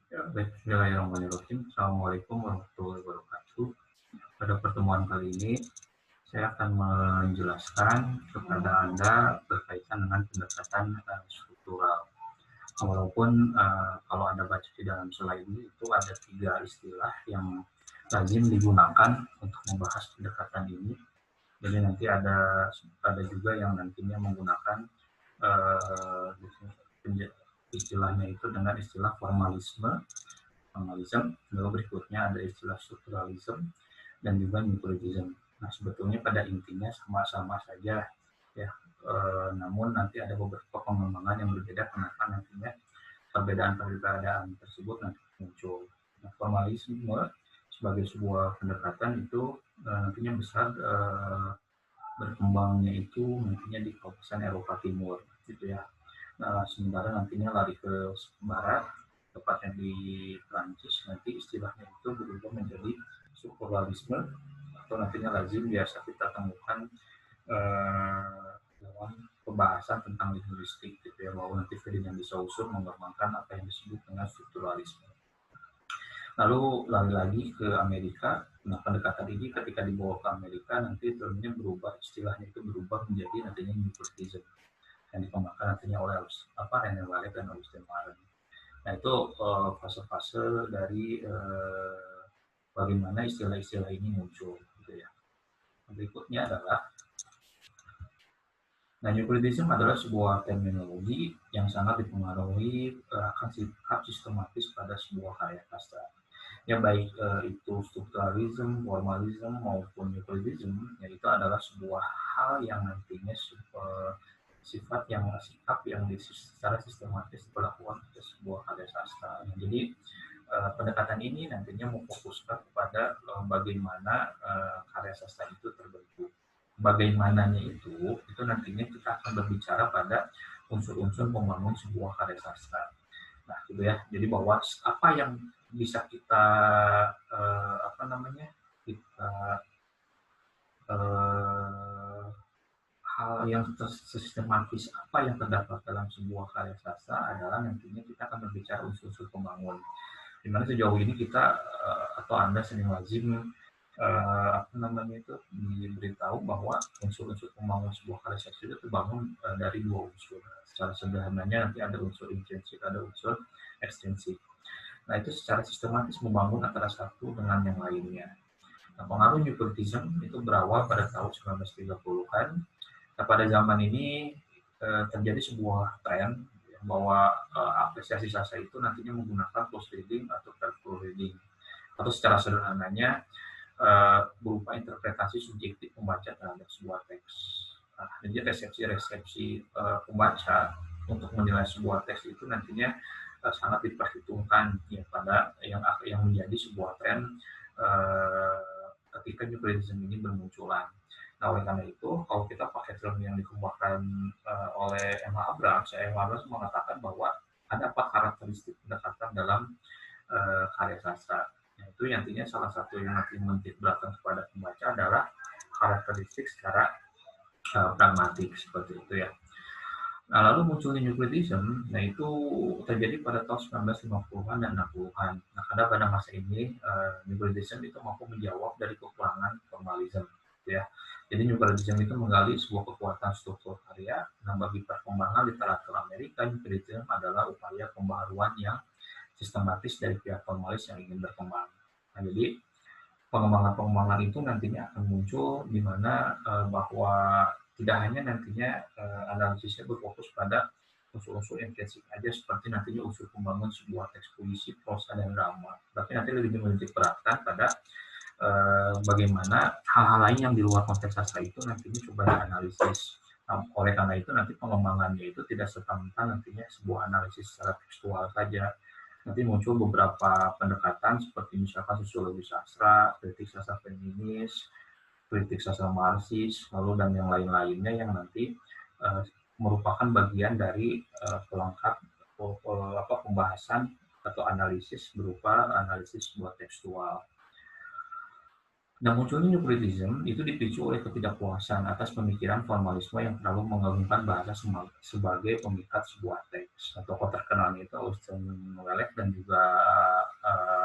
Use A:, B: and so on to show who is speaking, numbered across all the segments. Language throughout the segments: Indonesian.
A: Ya, baik. Bismillahirrahmanirrahim. Assalamualaikum warahmatullahi wabarakatuh. Pada pertemuan kali ini, saya akan menjelaskan kepada Anda berkaitan dengan pendekatan struktural. Walaupun kalau Anda baca di dalam slide ini, itu ada 3 istilah yang lazim digunakan untuk membahas pendekatan ini. Jadi nanti ada juga yang nantinya menggunakan uh, istilahnya itu dengan istilah formalism, lalu berikutnya ada istilah strukturalism dan juga neutralism. Nah, sebetulnya pada intinya sama-sama saja ya, namun nanti ada beberapa pengembangan yang berbeda kenapa nantinya perbedaan-perbedaan tersebut nanti muncul. Nah, formalisme sebagai sebuah pendekatan itu nantinya besar berkembangnya itu nantinya di kawasan Eropa Timur gitu ya. Nah, sementara nantinya lari ke barat, tepatnya di Prancis, nanti istilahnya itu berubah menjadi strukturalisme atau nantinya lazim biasa kita temukan dalam pembahasan tentang linguistik gitu ya, bahwa nanti Ferdinand de Saussure mengembangkan apa yang disebut dengan strukturalisme. Lalu lari lagi ke Amerika. Nah, pendekatan ini ketika dibawa ke Amerika nanti termnya berubah, istilahnya itu berubah menjadi nantinya Newportism yang dikembangkan nantinya oleh René Wallet dan Augustin Warren. Nah, itu fase-fase dari bagaimana istilah-istilah ini muncul gitu ya. Berikutnya adalah Neo-Criticism adalah sebuah terminologi yang sangat dipengaruhi akan sikap sistematis pada sebuah karya sastra. Ya baik itu strukturalisme, formalisme maupun neo-criticism, yaitu adalah sebuah hal yang nantinya sikap yang secara sistematis dilakukan pada sebuah karya sastra. Jadi pendekatan ini nantinya memfokuskan kepada bagaimana karya sastra itu terbentuk. Bagaimananya itu nantinya kita akan berbicara pada unsur-unsur membangun sebuah karya sastra. Nah, gitu ya. Jadi bahwa apa yang bisa kita kita eh, hal yang sistematis apa yang terdapat dalam sebuah karya sastra adalah nantinya kita akan berbicara unsur-unsur pembangun. Dimana sejauh ini kita atau Anda sering lazim diberitahu bahwa unsur-unsur pembangun sebuah karya sastra itu terbangun dari 2 unsur. Secara sederhananya nanti ada unsur intrinsik, ada unsur ekstrinsik. Nah, itu secara sistematis membangun antara satu dengan yang lainnya. Nah, pengaruh Newportism itu berawal pada tahun 1930-an. Nah, pada zaman ini terjadi sebuah tren bahwa apresiasi sastra itu nantinya menggunakan close reading atau careful reading. Atau secara sederhananya berupa interpretasi subjektif pembaca terhadap sebuah teks. Nah, jadi resepsi pembaca untuk menilai sebuah teks itu nantinya sangat diperhitungkan ya pada yang menjadi sebuah tren ketika Newportism ini bermunculan. Nah, oleh karena itu, kalau kita pakai term yang dikembangkan oleh Emma Abrams mengatakan bahwa ada 4 karakteristik pendekatan dalam karya sastra. Nah, itu nantinya salah satu yang nanti menitik beratkan kepada pembaca adalah karakteristik secara pragmatik seperti itu ya. Nah, lalu munculnya Newportism, nah itu terjadi pada tahun 1950-an dan 60-an. Nah, karena pada masa ini Newportism itu mampu menjawab dari kekurangan formalisme, gitu ya. Jadi Newportism itu menggali sebuah kekuatan struktur karya. Nah, bagi perkembangan literatur Amerika, Newportism adalah upaya pembaharuan yang sistematis dari pihak formalis yang ingin berkembang. Nah, jadi pengembangan-pengembangan itu nantinya akan muncul di mana bahwa tidak hanya nantinya analisisnya berfokus pada unsur-unsur intrinsik aja seperti nantinya unsur pembangun sebuah teks puisi, prosa, dan drama. Tapi nanti lebih menitik beratkan pada bagaimana hal-hal lain yang di luar konteks sastra itu nantinya coba dianalisis. Nah, oleh karena itu nanti pengembangannya itu tidak serta-merta nantinya sebuah analisis secara tekstual saja. Nanti muncul beberapa pendekatan seperti misalkan sosiologi sastra, kritik sastra feminis, kritik sastra marxis, lalu dan yang lain-lainnya yang nanti merupakan bagian dari pelengkap pembahasan atau analisis berupa analisis sebuah tekstual. Nah, munculnya New Criticism itu dipicu oleh ketidakpuasan atas pemikiran formalisme yang terlalu mengagungkan bahasa sebagai pemikat sebuah teks. Nah, tokoh terkenalnya itu Austen Welek dan juga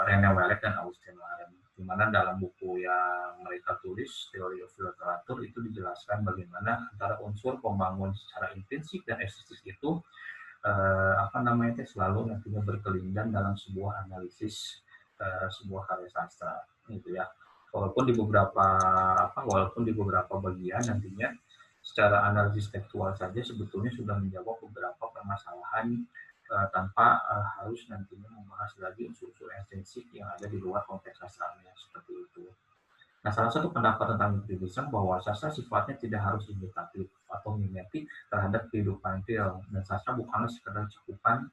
A: René Welek dan Austen Warren. Di mana dalam buku yang mereka tulis, Theory of Literature, itu dijelaskan bagaimana antara unsur pembangun secara intrinsik dan estetik itu selalu nantinya berkelindan dalam sebuah analisis sebuah karya sastra gitu ya. Walaupun di beberapa bagian nantinya secara analisis tekstual saja sebetulnya sudah menjawab beberapa permasalahan tanpa harus nantinya membahas lagi unsur-unsur esensial yang ada di luar konteks sastranya seperti itu. Nah, salah satu pendapat tentang empiricism bahwa sastra sifatnya tidak harus imitatif atau mimetik terhadap kehidupan real, dan sastra bukanlah sekedar cakupan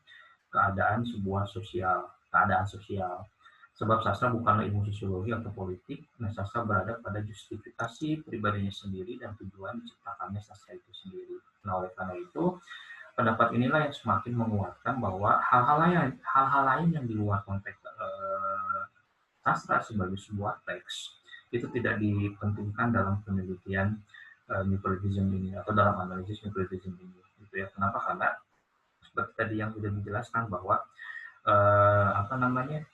A: keadaan sosial. Sebab sastra bukanlah ilmu sosiologi atau politik, nah sastra berada pada justifikasi pribadinya sendiri dan tujuan diciptakannya sastra itu sendiri. Nah, oleh karena itu, pendapat inilah yang semakin menguatkan bahwa hal-hal lain yang di luar konteks sastra sebagai sebuah teks itu tidak dipentingkan dalam penelitian New Criticism ini atau dalam analisis New Criticism ini. Gitu ya. Kenapa? Karena seperti tadi yang sudah dijelaskan bahwa eh, apa namanya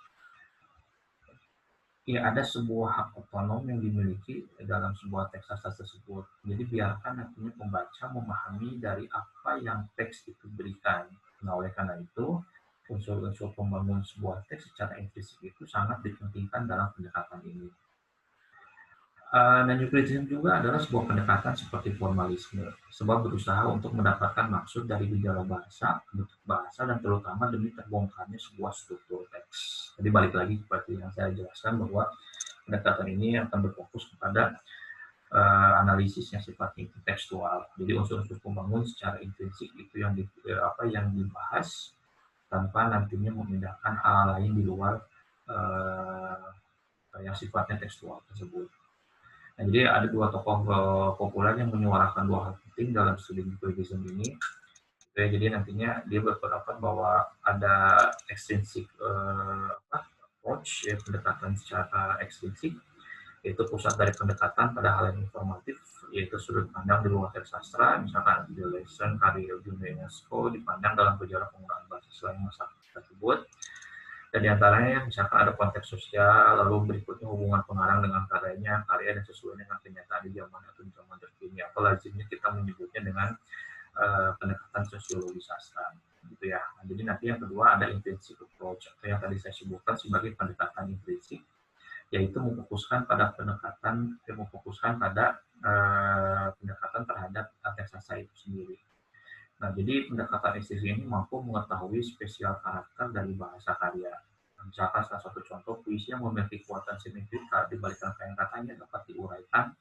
A: ya ada sebuah hak otonom yang dimiliki dalam sebuah teks sastra tersebut. Jadi biarkan nantinya pembaca memahami dari apa yang teks itu berikan. Nah, oleh karena itu, unsur-unsur pembangun sebuah teks secara implisit itu sangat dipentingkan dalam pendekatan ini. Dan Euclidean juga adalah sebuah pendekatan seperti formalisme, sebab berusaha untuk mendapatkan maksud dari gejala bahasa, bentuk bahasa, dan terutama demi terbongkarnya sebuah struktur teks. Jadi balik lagi seperti yang saya jelaskan bahwa pendekatan ini akan berfokus kepada analisis yang sifatnya tekstual. Jadi unsur-unsur pembangun secara intrinsik itu yang dibahas tanpa nantinya memindahkan hal lain di luar uh, yang sifatnya tekstual tersebut. Nah, jadi ada dua tokoh populer yang menyuarakan dua hal penting dalam studi Buddhism ini. Jadi nantinya dia berpendapat bahwa ada extrinsic approach, ya, pendekatan secara ekstrinsik, yaitu pusat dari pendekatan pada hal yang informatif, yaitu sudut pandang di luar teks sastra, misalkan The Lesson, karya UNESCO dipandang dalam gejala penggunaan bahasa selain masa tersebut. Dan diantaranya misalkan ada konteks sosial, lalu berikutnya hubungan pengarang dengan karya dan sesuai dengan kenyataan di zaman terkini, atau lazimnya kita menyebutnya dengan pendekatan sosiologi sastra gitu ya. Nah, jadi nanti yang kedua ada intrinsic approach atau yang tadi saya sebutkan sebagai pendekatan intrinsik, yaitu memfokuskan pada pendekatan terhadap teks sastra itu sendiri. Nah, jadi pendekatan intrinsik ini mampu mengetahui spesial karakter dari bahasa karya. Misalkan salah satu contoh puisi yang memiliki kekuatan signifikan di balik rangkaian katanya dapat diuraikan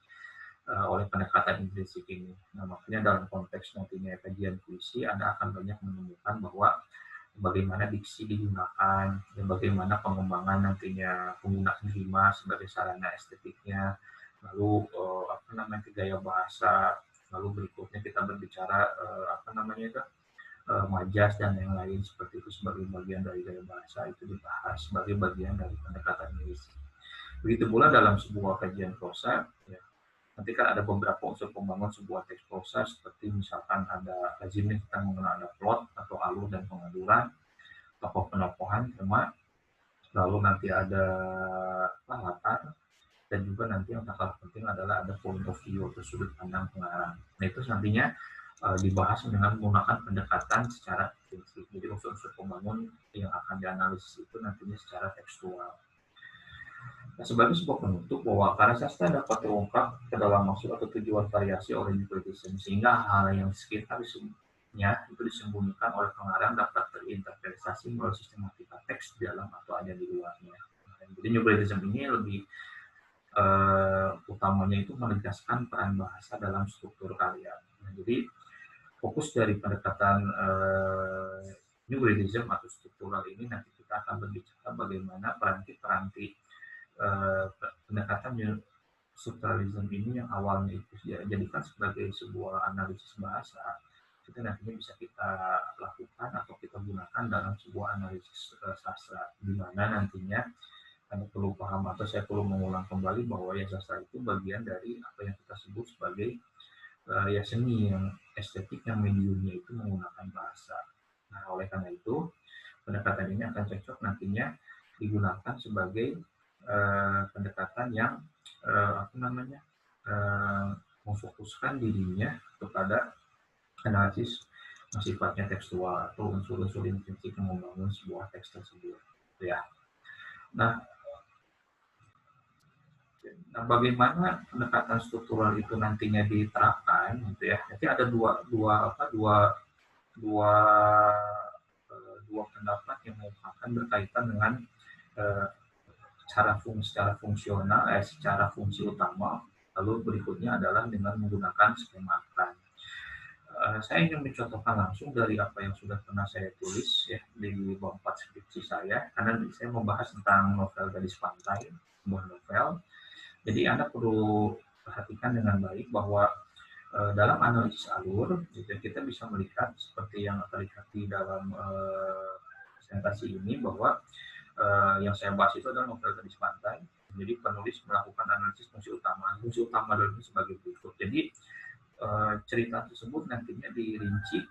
A: oleh pendekatan intrinsik ini. Nah, makanya dalam konteks nantinya kajian puisi, Anda akan banyak menemukan bahwa bagaimana diksi digunakan, dan bagaimana pengembangan nantinya penggunaan rima sebagai sarana estetiknya, lalu gaya bahasa, lalu berikutnya kita berbicara majas dan yang lain seperti itu sebagai bagian dari gaya bahasa itu dibahas sebagai bagian dari pendekatan linguistik. Begitu pula dalam sebuah kajian prosa, ya, nanti kan ada beberapa unsur pembangun sebuah teks prosa seperti misalkan ada lazimnya kita mengenal ada plot atau alur dan pengaduran, tokoh penokohan, tema, lalu nanti ada latar, dan juga nanti yang tak kalah penting adalah ada point of view atau sudut pandang pengarang. Nah, itu nantinya dibahas dengan menggunakan pendekatan secara prinsip. Jadi unsur-unsur pembangun yang akan dianalisis itu nantinya secara tekstual. Nah, sebagai sebuah penutup bahwa karya sastra dapat terungkap ke dalam maksud atau tujuan variasi oleh Euclidean, sehingga hal yang sekitar itu disembunyikan oleh pengarang dapat terinterpretasi melalui sistematika teks di dalam atau ada di luarnya. Jadi Euclidean ini lebih utamanya itu menegaskan peran bahasa dalam struktur karya. Nah, jadi fokus dari pendekatan New Realism atau struktural ini nanti kita akan berbicara bagaimana peranti-peranti pendekatan strukturalisme ini yang awalnya itu dijadikan sebagai sebuah analisis bahasa, itu nantinya bisa kita lakukan atau kita gunakan dalam sebuah analisis sastra, di mana nantinya Anda perlu paham atau saya perlu mengulang kembali bahwa ya sastra itu bagian dari apa yang kita sebut sebagai ya seni yang estetik yang mediumnya itu menggunakan bahasa. Nah, oleh karena itu pendekatan ini akan cocok nantinya digunakan sebagai pendekatan yang apa namanya memfokuskan dirinya kepada analisis yang sifatnya tekstual atau unsur-unsur intrinsik yang membangun sebuah teks tersebut. Ya. Nah, bagaimana pendekatan struktural itu nantinya diterapkan, gitu ya? Nanti ada dua dua pendapat yang akan berkaitan dengan eh, secara fungsional, secara fungsi utama. Lalu berikutnya adalah dengan menggunakan skema akan. Saya ingin mencontohkan langsung dari apa yang sudah pernah saya tulis ya di bawah 4 skripsi saya, karena saya membahas tentang novel Gadis Pantai, sebuah novel. Jadi Anda perlu perhatikan dengan baik bahwa dalam analisis alur, gitu, kita bisa melihat seperti yang terlihat di dalam presentasi ini bahwa yang saya bahas itu adalah novel Gadis Pantai. Jadi penulis melakukan analisis fungsi utama. Fungsi utama adalah sebagai berikut. Jadi cerita tersebut nantinya dirinci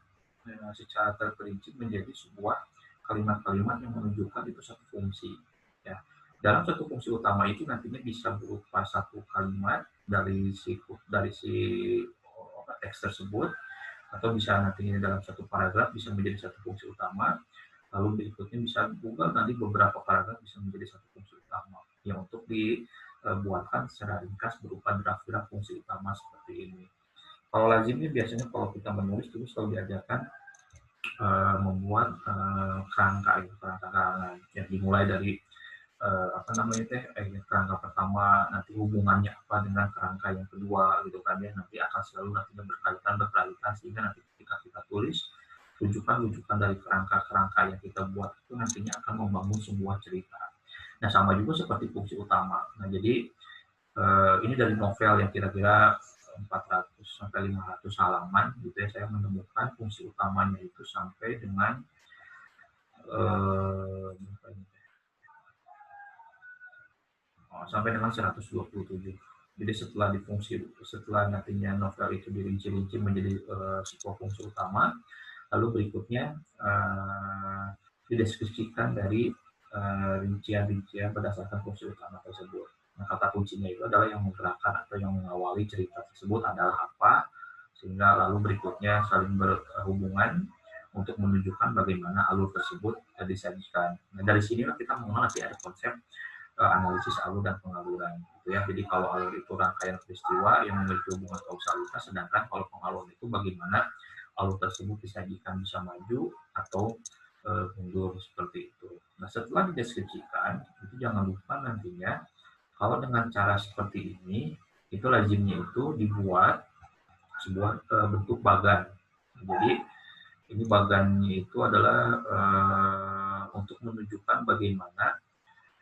A: secara terperinci menjadi sebuah kalimat-kalimat yang menunjukkan itu satu fungsi. Ya. Dalam satu fungsi utama itu nantinya bisa berupa satu kalimat dari si teks tersebut, atau bisa nantinya dalam satu paragraf bisa menjadi satu fungsi utama, lalu berikutnya bisa juga nanti beberapa paragraf bisa menjadi satu fungsi utama yang untuk dibuatkan secara ringkas berupa draft-draft fungsi utama seperti ini. Kalau lazimnya biasanya kalau kita menulis itu selalu diajarkan membuat kerangka karangan yang dimulai dari kerangka pertama, nanti hubungannya apa dengan kerangka yang kedua gitu kan ya, nanti akan selalu nantinya berkaitan sehingga nanti ketika kita tulis rujukan dari kerangka yang kita buat itu nantinya akan membangun sebuah cerita. Nah, sama juga seperti fungsi utama. Nah, jadi ini dari novel yang kira-kira 400 sampai 500 halaman gitu ya, saya menemukan fungsi utamanya itu sampai dengan sampai dengan 127. Jadi setelah nantinya novel itu dirinci-rinci menjadi sebuah fungsi utama, lalu berikutnya dideskripsikan dari rincian-rincian berdasarkan fungsi utama tersebut. Nah, kata kuncinya itu adalah yang menggerakkan atau yang mengawali cerita tersebut adalah apa, sehingga lalu berikutnya saling berhubungan untuk menunjukkan bagaimana alur tersebut disajikan. Nah, dari sinilah kita mengenal nanti ada konsep analisis alur dan pengaluran, gitu ya. Jadi kalau alur itu rangkaian peristiwa yang memiliki hubungan kausalitas, sedangkan kalau pengaluran itu bagaimana alur tersebut disajikan bisa maju atau mundur seperti itu. Nah, setelah dideskripsikan, itu jangan lupa nantinya kalau dengan cara seperti ini, itu lazimnya itu dibuat sebuah bentuk bagan. Jadi ini bagannya itu adalah untuk menunjukkan bagaimana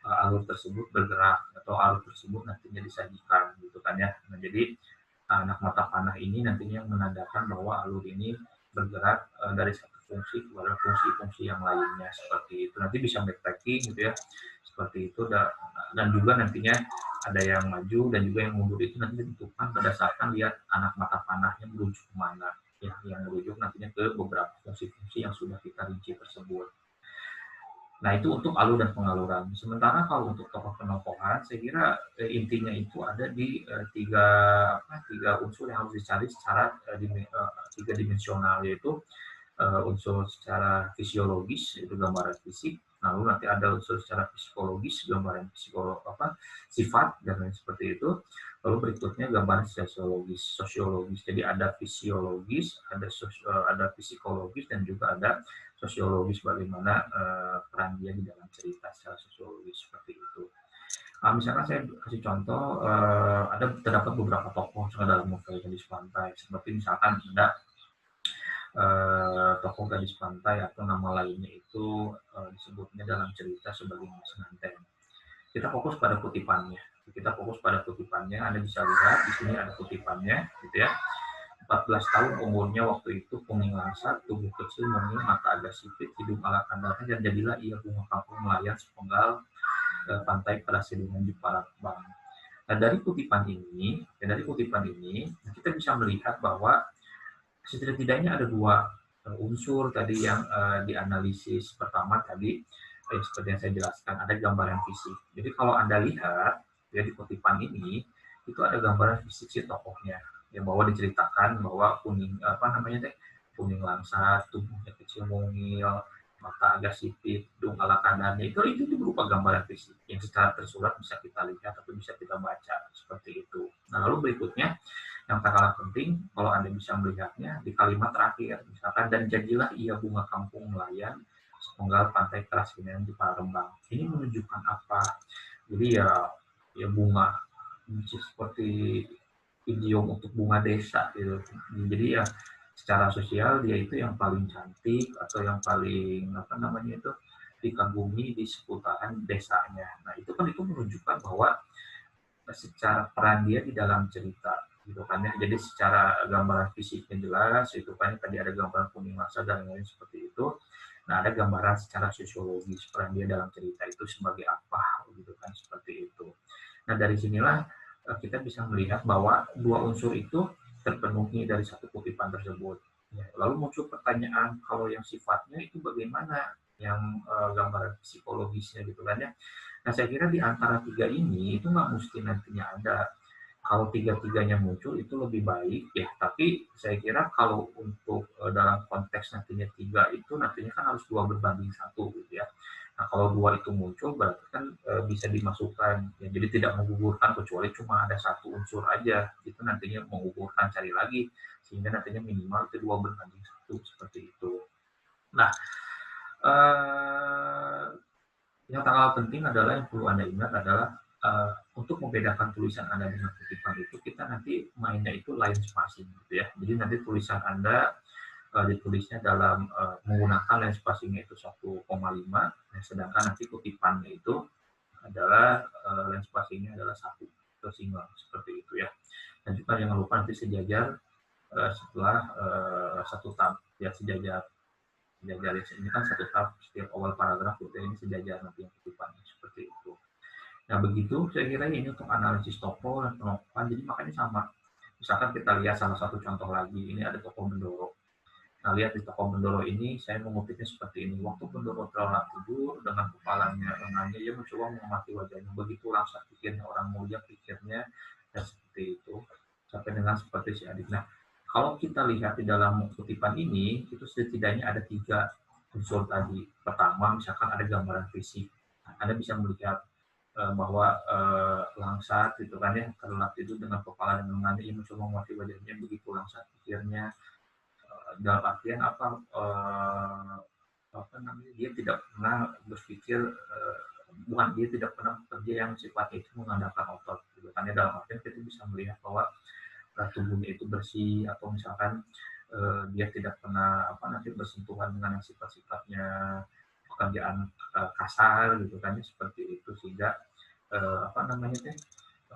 A: alur tersebut bergerak atau alur tersebut nantinya disajikan gitu kan ya. Nah, jadi anak mata panah ini nantinya menandakan bahwa alur ini bergerak dari satu fungsi kepada fungsi-fungsi yang lainnya seperti itu. Nanti bisa backtracking gitu ya, seperti itu. Dan juga nantinya ada yang maju dan juga yang mundur itu nanti ditentukan berdasarkan lihat anak mata panahnya merujuk kemana, ya, yang merujuk nantinya ke beberapa fungsi-fungsi yang sudah kita rinci tersebut. Nah, itu untuk alur dan pengaluran. Sementara kalau untuk tokoh penokohan, saya kira intinya itu ada di tiga unsur yang harus dicari secara tiga dimensional, yaitu unsur secara fisiologis, yaitu gambaran fisik. Lalu nanti ada unsur secara psikologis, gambaran sifat dan lain seperti itu. Lalu berikutnya gambaran sosiologis. Jadi ada fisiologis, ada psikologis, dan juga ada sosiologis, bagaimana peran dia di dalam cerita secara sosiologis seperti itu. Misalkan saya kasih contoh, terdapat beberapa tokoh dalam novel Gadis Pantai, seperti misalkan ada tokoh Gadis Pantai atau nama lainnya itu disebutnya dalam cerita sebagai Mas Nganten. Kita fokus pada kutipannya. Anda bisa lihat di sini ada kutipannya, gitu ya. 14 tahun umurnya waktu itu, kuning langsat, tubuh kecil, mungil, mata agak sipit, hidung ala kandarnya, dan jadilah ia bunga kampung melayan sepenggal pantai Karasidenan di Palembang. Nah, dari kutipan ini kita bisa melihat bahwa setidaknya ada dua unsur tadi yang dianalisis. Pertama tadi seperti yang saya jelaskan, ada gambaran fisik. Jadi kalau Anda lihat ya di kutipan ini itu ada gambaran fisik si tokohnya, ya bahwa diceritakan bahwa kuning langsat, tubuhnya kecil mungil, mata agak sipit, hidung ala kanannya itu berupa gambaran fisik yang secara tersurat bisa kita lihat atau bisa kita baca seperti itu. Nah, lalu berikutnya yang tak kalah penting, kalau Anda bisa melihatnya di kalimat terakhir, misalkan, dan jadilah ia bunga kampung nelayan, sepenggal pantai Karasidenan di Palembang. Ini menunjukkan apa? Jadi ya bunga, seperti idiom untuk bunga desa gitu. Jadi ya secara sosial dia itu yang paling cantik atau yang paling dikagumi di seputaran desanya. Nah itu menunjukkan bahwa secara peran dia di dalam cerita gitu kan ya. Jadi secara gambaran fisiknya jelas itu kan, tadi ada gambaran kuning masa dan lain seperti itu. Nah ada gambaran secara sosiologis peran dia dalam cerita itu sebagai apa gitu kan, seperti itu. Nah dari sinilah kita bisa melihat bahwa dua unsur itu terpenuhi dari satu kutipan tersebut. Ya, lalu muncul pertanyaan, kalau yang sifatnya itu bagaimana, yang gambaran psikologisnya gitu kan ya. Nah, saya kira di antara tiga ini itu nggak mesti nantinya ada. Kalau tiga-tiganya muncul itu lebih baik ya, tapi saya kira kalau untuk dalam konteks nantinya tiga itu nantinya kan harus 2 berbanding 1 gitu ya. Nah, kalau 2 itu muncul berarti kan bisa dimasukkan ya, jadi tidak menggugurkan kecuali cuma ada satu unsur aja, itu nantinya menggugurkan, cari lagi sehingga nantinya minimal itu 2 berbanding 1 seperti itu. Nah, eh, yang sangat penting adalah yang perlu Anda ingat adalah untuk membedakan tulisan Anda dengan kutipan itu kita nanti mainnya itu line spacing gitu ya. Jadi nanti tulisan Anda ditulisnya dalam menggunakan line spacingnya itu 1,5, sedangkan nanti kutipannya itu adalah line spacingnya adalah 1 atau single seperti itu ya. Dan juga jangan lupa nanti sejajar setelah satu tab ya, sejajar ini kan satu tab setiap awal paragraf gitu, ini sejajar nanti yang kutipannya seperti itu. Nah begitu saya kira ini untuk analisis tokoh dan penokohan. Jadi makanya sama, misalkan kita lihat salah satu contoh lagi, ini ada tokoh Bendoro. Nah lihat di tokoh Bendoro ini saya mengutipnya seperti ini, waktu Bendoro terlelap tidur dengan kepalanya lengannya, ia mencoba mengamati wajahnya, begitu langsat pikirnya orang mulia, pikirnya dan seperti itu sampai dengan seperti si Adik. Nah kalau kita lihat di dalam kutipan ini itu setidaknya ada 3 unsur tadi. Pertama misalkan ada gambaran fisik, Anda bisa melihat bahwa langsat gitu kan ya, terlelap tidur dengan kepala dan lengannya, ia mencoba mengamati wajahnya, begitu langsat pikirnya. Dalam artian apa namanya, dia tidak pernah berpikir bukan, dia tidak pernah bekerja yang sifatnya itu mengandalkan otot gitu kan ya. Dalam artian kita bisa melihat bahwa tubuhnya itu bersih, atau misalkan dia tidak pernah bersentuhan dengan yang sifat-sifatnya pekerjaan kasar gitu kan ya, seperti itu, sehingga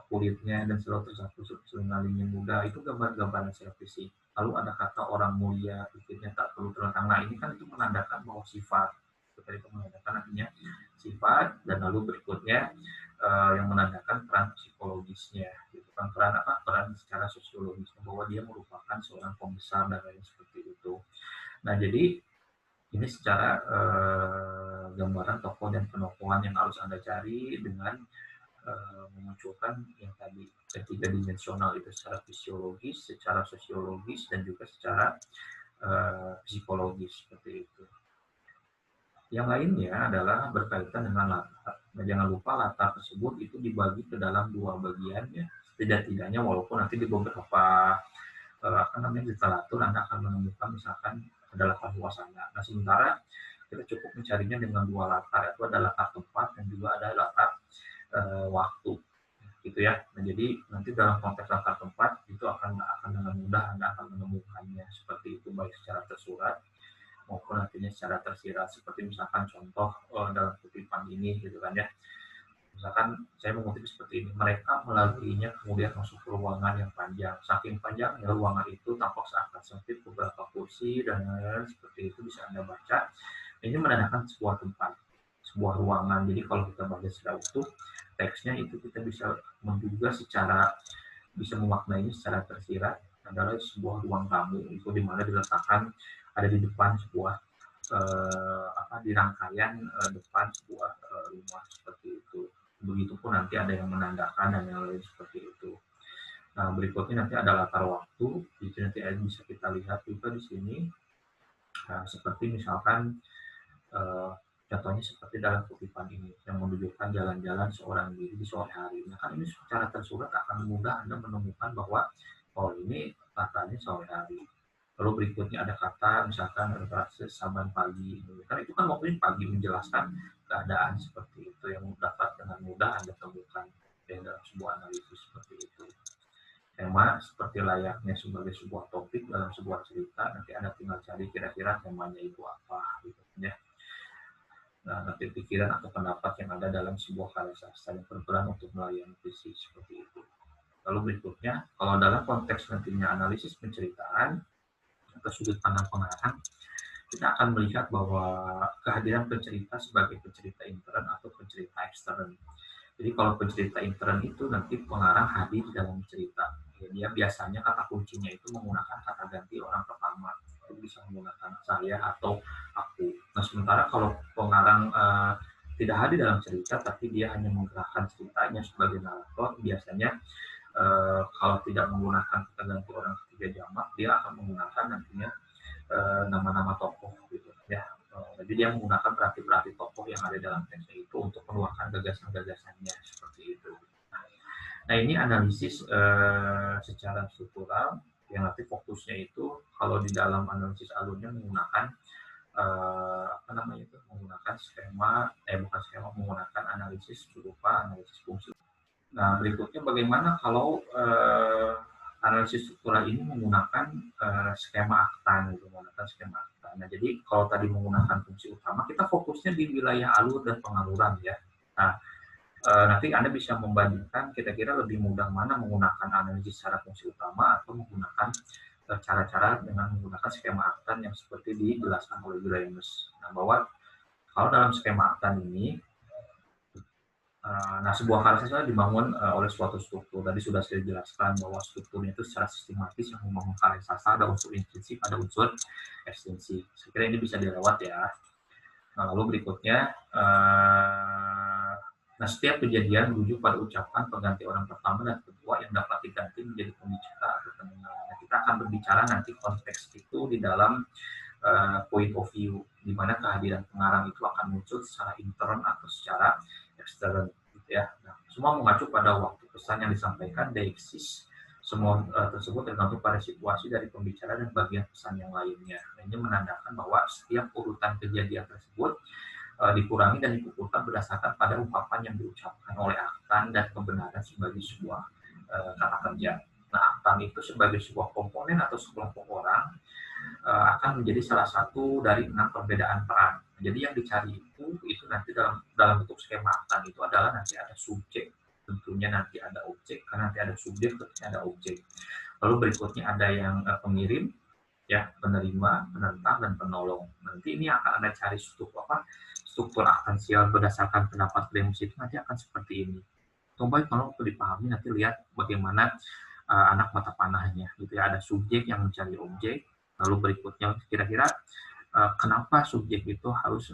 A: kulitnya dan selalu tersapu selingan muda, itu gambar-gambaran secara fisik. Lalu ada kata orang mulia, pikirnya tak perlu terlentang. Nah ini kan itu menandakan bahwa sifat, seperti itu menandakan artinya sifat, dan lalu berikutnya yang menandakan peran psikologisnya, gitu kan, peran secara sosiologisnya, bahwa dia merupakan seorang pembesar dan lain seperti itu. Nah jadi ini secara gambaran tokoh dan penokohan yang harus Anda cari dengan memunculkan yang tadi ketiga dimensional itu, secara fisiologis, secara sosiologis, dan juga secara psikologis seperti itu. Yang lainnya adalah berkaitan dengan latar. Nah, jangan lupa latar tersebut itu dibagi ke dalam 2 bagian ya. Tidak-tidaknya walaupun nanti di beberapa literatur Anda akan menemukan misalkan ada latar suasana. Nah sementara kita cukup mencarinya dengan 2 latar, itu ada latar tempat dan juga ada latar waktu gitu ya. Nah jadi nanti dalam konteks latar tempat itu akan dengan mudah Anda akan menemukannya seperti itu, baik secara tersurat maupun nantinya secara tersirat, seperti misalkan contoh dalam kutipan ini gitu kan ya. Misalkan saya mengutip seperti ini, mereka melaluinya kemudian masuk ke ruangan yang panjang, saking panjangnya ruangan itu tampak seakan sempit, beberapa kursi dan lain-lain seperti itu bisa Anda baca. Ini menandakan sebuah tempat sebuah ruangan. Jadi kalau kita baca secara utuh teksnya itu kita bisa menduga bisa memaknai secara tersirat adalah sebuah ruang tamu itu di mana diletakkan ada di depan sebuah di rangkaian depan sebuah rumah seperti itu. Begitupun nanti ada yang menandakan dan yang lain seperti itu. Nah, berikutnya nanti ada latar waktu. Jadi nanti bisa kita lihat juga di sini. Nah, seperti misalkan contohnya seperti dalam kutipan ini yang menunjukkan jalan-jalan seorang diri di sore hari. Nah, kan ini secara tersurat akan mudah Anda menemukan bahwa ini latarnya sore hari. Lalu berikutnya ada kata misalkan ada frase saban pagi. Kan itu kan waktunya pagi menjelaskan keadaan seperti itu yang dapat dengan mudah Anda temukan dalam sebuah analisis seperti itu. Tema seperti layaknya sebagai sebuah topik dalam sebuah cerita, nanti Anda tinggal cari kira-kira temanya itu apa gitu ya. Nah, nanti pikiran atau pendapat yang ada dalam sebuah karya sastra yang berperan untuk melayani visi seperti itu. Lalu berikutnya, kalau dalam konteks nantinya analisis penceritaan atau sudut pandang pengarang, kita akan melihat bahwa kehadiran pencerita sebagai pencerita intern atau pencerita ekstern. Jadi kalau pencerita intern itu nanti pengarang hadir di dalam cerita. Ya, dia biasanya kata kuncinya itu menggunakan kata ganti orang pertama. Itu bisa menggunakan saya atau aku. Nah, sementara kalau pengarang tidak hadir dalam cerita, tapi dia hanya menggerakkan ceritanya sebagai narator, biasanya kalau tidak menggunakan kata ganti orang ketiga jamak, dia akan menggunakan nantinya nama-nama tokoh gitu ya. Jadi dia menggunakan berarti tokoh yang ada dalam teksnya itu untuk menuangkan gagasan-gagasannya seperti itu. Nah, ini analisis secara struktural yang nanti fokusnya itu kalau di dalam analisis alurnya menggunakan menggunakan menggunakan analisis berupa analisis fungsi. Nah, berikutnya bagaimana kalau analisis struktural ini menggunakan skema aktan, menggunakan skema aktan. Nah, jadi kalau tadi menggunakan fungsi utama, kita fokusnya di wilayah alur dan pengaluran ya. Nah, nanti Anda bisa membandingkan kira-kira lebih mudah mana menggunakan analisis secara fungsi utama atau menggunakan cara-cara dengan menggunakan skema aktan yang seperti dijelaskan oleh Grimes. Nah, bahwa kalau dalam skema aktan ini nah, sebuah karya sastra dibangun oleh suatu struktur. Tadi sudah saya jelaskan bahwa strukturnya itu secara sistematis yang membangun karya sastra, ada unsur intrinsik, ada unsur ekstensi. Saya kira ini bisa dilewat ya. Nah, lalu berikutnya, nah setiap kejadian merujuk pada ucapan pengganti orang pertama dan kedua yang dapat diganti menjadi pembicara atau pendengar. Nah, kita akan berbicara nanti konteks itu di dalam point of view, di mana kehadiran pengarang itu akan muncul secara intern atau secara ekstern gitu ya. Nah, semua mengacu pada waktu pesan yang disampaikan, deiksis semua tersebut tergantung pada situasi dari pembicara dan bagian pesan yang lainnya. Nah, ini menandakan bahwa setiap urutan kejadian tersebut dikurangi dan dikumpulkan berdasarkan pada ungkapan yang diucapkan oleh aktan dan kebenaran sebagai sebuah kata kerja. Nah, aktan itu sebagai sebuah komponen atau sekelompok orang akan menjadi salah satu dari 6 perbedaan peran. Jadi yang dicari itu nanti dalam bentuk skema aktan itu adalah nanti ada subjek, tentunya nanti ada objek, karena nanti ada subjek, tentunya ada objek. Lalu berikutnya ada yang pengirim, ya, penerima, penentang, dan penolong. Nanti ini akan Anda cari struktur aktansial berdasarkan pendapat Grimes itu nanti akan seperti ini. Coba kalau dipahami nanti lihat bagaimana anak mata panahnya gitu ya. Ada subjek yang mencari objek, lalu berikutnya kira-kira kenapa subjek itu harus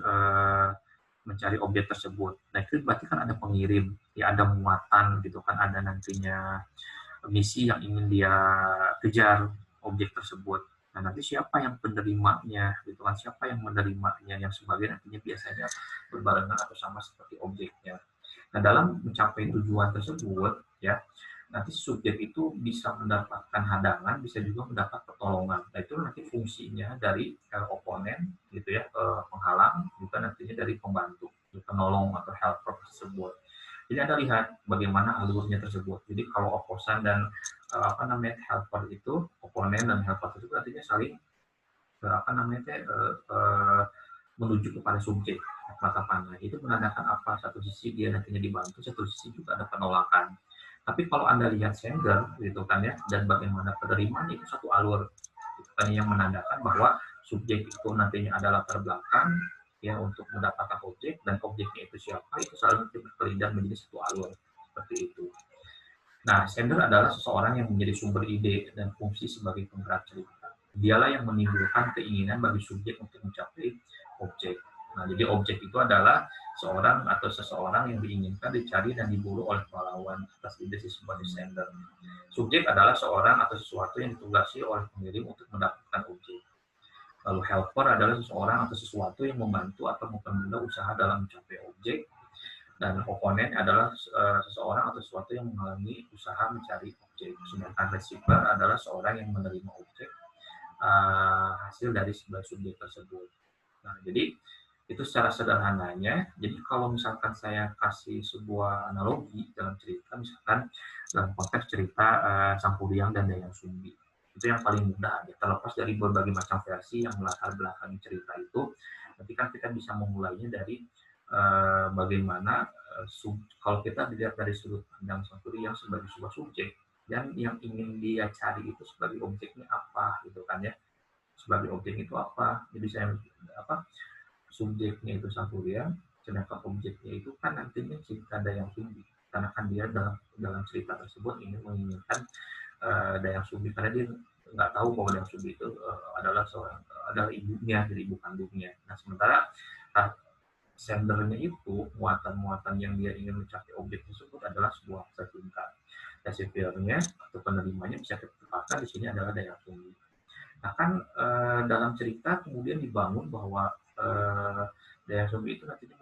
A: mencari objek tersebut. Nah, itu berarti kan ada pengirim, ya ada muatan gitu kan, ada nantinya misi yang ingin dia kejar objek tersebut. Nah, nanti siapa yang penerimanya gitu kan, siapa yang menerimanya, yang sebagian nantinya biasanya berbarengan atau sama seperti objeknya. Nah, dalam mencapai tujuan tersebut ya, nanti subjek itu bisa mendapatkan hadangan, bisa juga mendapat pertolongan. Nah, itu nanti fungsinya dari oponen gitu ya, penghalang, juga nantinya dari pembantu, penolong atau helper tersebut. Jadi Anda lihat bagaimana alurnya tersebut. Jadi kalau oposan dan helper itu, oponen dan helper itu artinya saling menuju kepada subjek mata panah. Itu menandakan apa? Satu sisi dia nantinya dibantu, satu sisi juga ada penolakan. Tapi kalau Anda lihat sender gitu kan ya, dan bagaimana penerimaan itu satu alur. Itu kan yang menandakan bahwa subjek itu nantinya ada latar belakang, ya untuk mendapatkan objek, dan objeknya itu siapa, itu selalu berkelindan menjadi satu alur seperti itu. Nah, sender adalah seseorang yang menjadi sumber ide dan fungsi sebagai penggerak cerita. Dialah yang menimbulkan keinginan bagi subjek untuk mencapai objek. Nah, jadi objek itu adalah seorang atau seseorang yang diinginkan dicari dan diburu oleh pahlawan atas ide si sebagai sender. Subjek adalah seorang atau sesuatu yang ditugasi oleh pengirim untuk mendapatkan objek. Lalu helper adalah seseorang atau sesuatu yang membantu atau mempermudah usaha dalam mencapai objek. Dan oponen adalah seseorang atau sesuatu yang mengalami usaha mencari objek. Sedangkan receiver adalah seorang yang menerima objek hasil dari sebuah subjek tersebut. Nah, jadi itu secara sederhananya. Jadi kalau misalkan saya kasih sebuah analogi dalam cerita, misalkan dalam konteks cerita Sampuriang dan Dayang Sumbi, itu yang paling mudah ya. Terlepas dari berbagai macam versi yang melatar belakangi cerita itu, nanti kan kita bisa memulainya dari bagaimana kalau kita dilihat dari sudut pandang Sampuriang sebagai sebuah subjek, dan yang ingin dia cari itu sebagai objeknya apa gitu kan ya. Sebagai objek itu apa? Jadi saya subjeknya itu Sampuriang, sedangkan objeknya itu kan nantinya cerita Dayang Sumbi, karena kan dia dalam cerita tersebut menginginkan Dayang Sumbi, karena dia nggak tahu bahwa Dayang Sumbi itu adalah ibunya, jadi ibu kandungnya. Nah, sementara sendernya itu, muatan-muatan yang dia ingin mencapai objek tersebut adalah sebuah kisah cinta. Receivernya atau penerimanya bisa kita tempatkan di sini adalah Dayang Sumbi. Nah kan dalam cerita kemudian dibangun bahwa Dayang Sumbi itu nantinya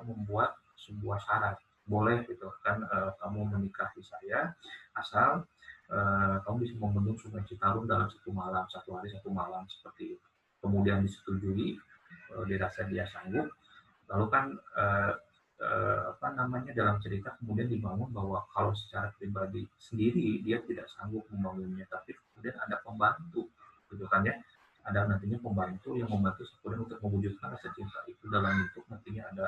A: membuat sebuah syarat. Boleh gitu kan, kamu menikahi saya asal kamu bisa membendung Sungai Citarum dalam satu hari satu malam seperti itu. Kemudian disetujui, dirasa dia sanggup. Lalu kan dalam cerita kemudian dibangun bahwa kalau secara pribadi sendiri dia tidak sanggup membangunnya, tapi kemudian ada pembantu gitu kan ya, ada nantinya pembantu yang membantu Sampuriang untuk mewujudkan rasa cinta itu dalam bentuk nantinya ada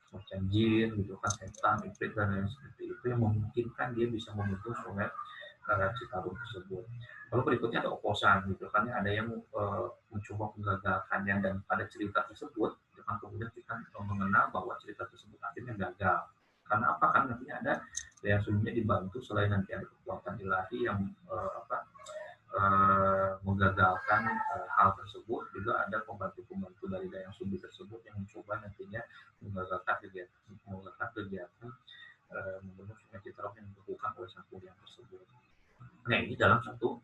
A: semacam jin gitu kan, setan, iblis dan lain seperti itu yang memungkinkan dia bisa membentuk sungai Citarum tersebut. Lalu berikutnya ada oposan gitu kan ya, ada yang mencoba menggagalkannya, dan pada cerita tersebut dengan kemudian kita mengenal bahwa cerita tersebut akhirnya gagal. Karena apa? Kan nantinya ada yang sebenarnya dibantu, selain nanti ada kekuatan ilahi yang menggagalkan hal tersebut, juga ada pembantu-pembantu dari Dayang Sumbi tersebut yang mencoba nantinya menggagalkan kegiatan membentuk Sungai Citarum yang dilakukan oleh Sampuriang tersebut. Nah, ini dalam satu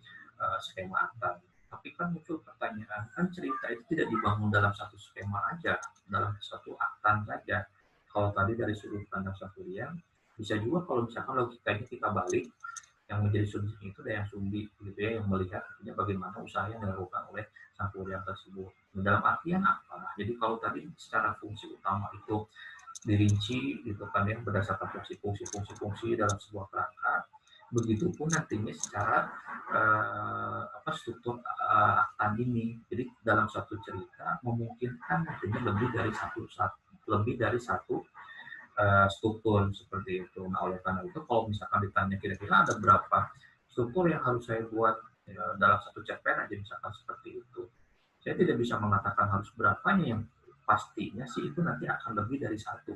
A: skema akta. Tapi kan muncul pertanyaan, kan cerita itu tidak dibangun dalam satu skema aja, dalam satu akta saja. Kalau tadi dari sudut pandang Sampuriang, bisa juga kalau misalkan logikanya kita balik, yang menjadi subjek itu Dayang Sumbi gitu ya, yang melihat artinya bagaimana usaha yang dilakukan oleh Sampuriang tersebut. Dalam artian apa? Jadi kalau tadi secara fungsi utama itu dirinci gitu kan ya, berdasarkan fungsi dalam sebuah kerangka, begitupun nantinya secara struktur aktan ini. Jadi dalam satu cerita memungkinkan nantinya lebih dari satu struktur seperti itu. Nah, oleh karena itu kalau misalkan ditanya kira-kira ada berapa struktur yang harus saya buat ya, dalam satu cerpen aja misalkan seperti itu, saya tidak bisa mengatakan harus berapanya. Yang pastinya sih itu nanti akan lebih dari satu.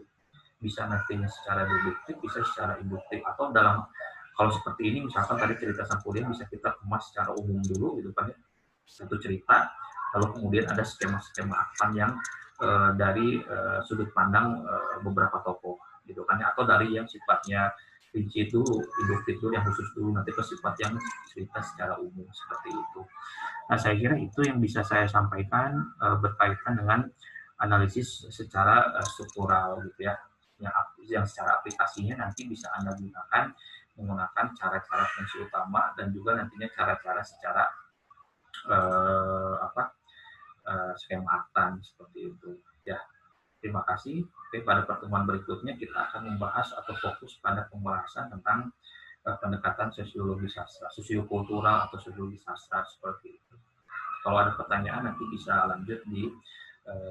A: Bisa nantinya secara deduktif, bisa secara induktif, atau dalam kalau seperti ini misalkan tadi cerita Sampuriang bisa kita kemas secara umum dulu gitu kan ya, satu cerita, lalu kemudian ada skema-skema aktan yang dari sudut pandang beberapa tokoh gitu kan ya, atau dari yang sifatnya rinci dulu, induktif dulu, yang khusus dulu, nanti ke sifat yang cerita secara umum seperti itu. Nah, saya kira itu yang bisa saya sampaikan berkaitan dengan analisis secara struktural gitu ya, yang secara aplikasinya nanti bisa Anda gunakan menggunakan cara-cara fungsi utama dan juga nantinya cara-cara secara skema aktan seperti itu ya. Terima kasih. Oke, pada pertemuan berikutnya kita akan membahas atau fokus pada pembahasan tentang pendekatan sosiologi sastra, sosiokultural atau sosiologi sastra seperti itu. Kalau ada pertanyaan nanti bisa lanjut di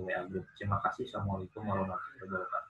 A: WA group. Terima kasih. Assalamualaikum warahmatullahi wabarakatuh.